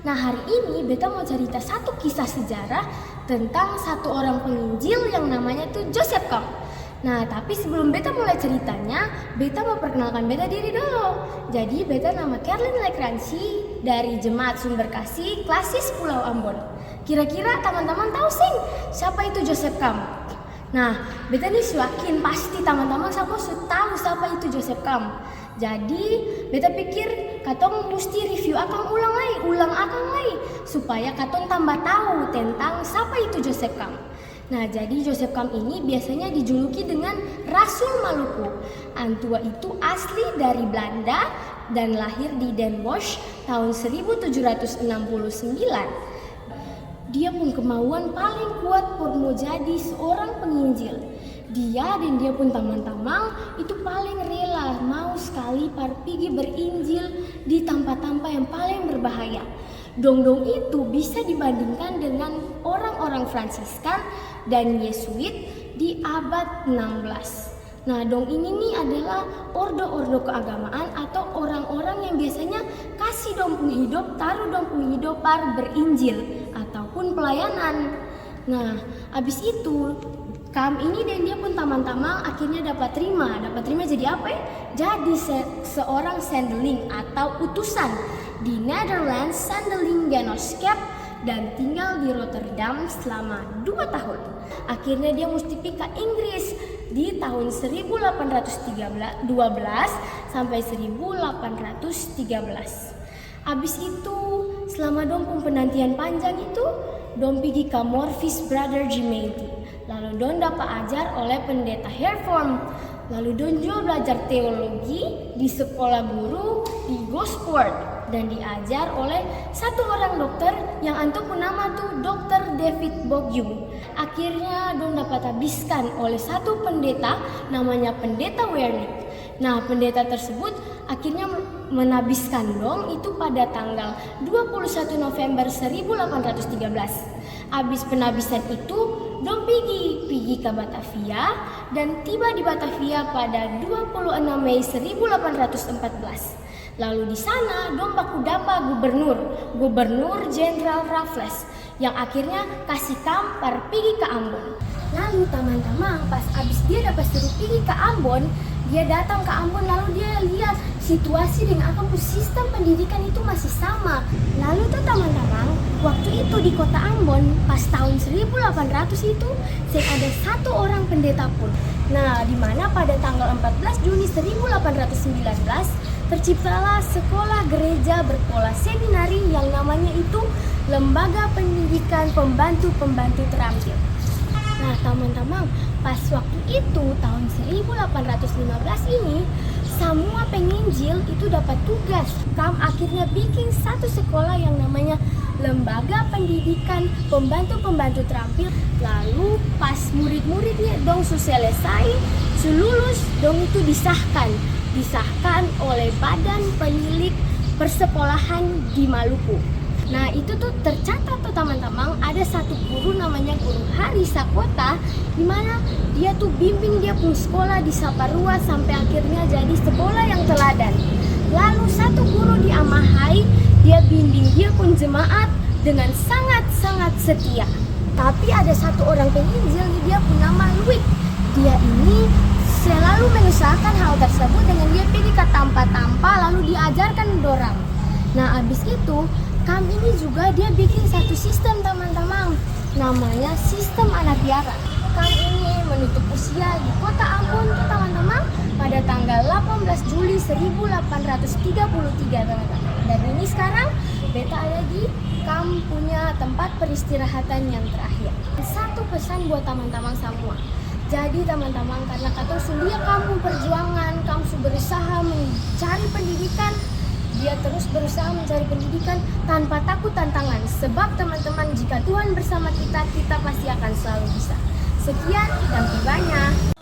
Nah, hari ini beta mau cerita satu kisah sejarah tentang satu orang penginjil yang namanya tuh Joseph Camp. Nah, tapi sebelum beta mulai ceritanya, beta mau perkenalkan beta diri dulu. Jadi, beta nama Kerlin Lekransi dari Jemaat Sumber Kasih Klasis Pulau Ambon. Kira-kira teman-teman tahu sih siapa itu Joseph Camp? Nah, beta nih yakin pasti teman-teman siapa tahu siapa itu Joseph Camp. Jadi, beta pikir katong mesti review ulang akang lagi supaya katong tambah tahu tentang siapa itu Joseph Camp. Nah, jadi Joseph Camp ini biasanya dijuluki dengan Rasul Maluku. Antua itu asli dari Belanda dan lahir di Den Bosch tahun 1769. Dia pun kemauan paling kuat mau jadi seorang penginjil. Dia dan dia pun teman-teman itu paling rela mau sekali pergi berinjil di tempat-tempat yang paling berbahaya. Dong-dong itu bisa dibandingkan dengan orang-orang Fransiskan dan Yesuit di abad 16. Nah, dong ini nih adalah ordo-ordo keagamaan atau orang-orang yang biasanya kasih dong pun hidup, taruh dong pun hidup par berinjil ataupun pelayanan. Nah, abis itu Camp ini dan dia pun teman-teman akhirnya dapat terima jadi apa ya? Jadi seorang sendeling atau utusan di Netherlands Sendeling Genootschap dan tinggal di Rotterdam selama 2 tahun. Akhirnya dia mesti pindah ke Inggris di tahun 1812 sampai 1813. Abis itu selama dong penantian panjang itu dong pergi ke Morvis Brother Gemeente. Lalu don dapat ajar oleh pendeta Hervorm. Lalu don juga belajar teologi di sekolah guru di Gosport dan diajar oleh satu orang dokter yang antum nama tuh Dr. David Bogyum. Akhirnya don dapat habiskan oleh satu pendeta namanya pendeta Wernick. Nah, pendeta tersebut akhirnya menabiskan dong itu pada tanggal 21 November 1813. Habis penabisan itu, dong pergi ke Batavia dan tiba di Batavia pada 26 Mei 1814. Lalu di sana dong baku dapat Gubernur Jenderal Raffles yang akhirnya kasih Camp pergi ke Ambon. Lalu teman-teman pas abis dia dapat suruh pergi ke Ambon, dia datang ke Ambon lalu dia lihat situasi dengan sistem pendidikan itu masih sama. Lalu tuh teman-teman, waktu itu di kota Ambon pas tahun 1800 itu ada satu orang pendeta pun. Nah, di mana pada tanggal 14 Juni 1819 terciptalah sekolah gereja berpola seminari yang namanya itu Lembaga Pendidikan Pembantu-Pembantu Terampil. Nah, teman-teman, pas waktu itu tahun 1815 ini semua penginjil itu dapat tugas. Camp akhirnya bikin satu sekolah yang namanya Lembaga Pendidikan Pembantu-Pembantu Terampil. Lalu pas murid-muridnya dong selesai, lulus dong itu disahkan oleh Badan Penilik Persekolahan di Maluku. Nah, itu tuh tercatat tuh teman-teman, ada satu guru namanya Guru Hari Sakota, di mana dia tuh bimbing dia pun sekolah di Saparua sampai akhirnya jadi sekolah yang teladan. Lalu satu guru di Amahai, dia bimbing dia pun jemaat dengan sangat-sangat setia. Tapi ada satu orang penginjil, dia pun nama Louis. Dia ini selalu mengusahakan hal tersebut dengan dia pergi ke tampa-tampa lalu diajarkan dorang. Nah, abis itu Camp ini juga dia bikin satu sistem teman-teman, namanya sistem anak piara. Camp ini menutup usia di kota Ambon tuh teman-teman pada tanggal 18 Juli 1833 teman-teman. Dan ini sekarang beta ada di Camp punya tempat peristirahatan yang terakhir. Satu pesan buat teman-teman semua. Jadi teman-teman, karena kata sulia kamu perjuangan, kamu berusaha mencari pendidikan, dia terus berusaha mencari pendidikan tanpa takut tantangan. Sebab teman-teman, jika Tuhan bersama kita, kita pasti akan selalu bisa. Sekian dan banyak.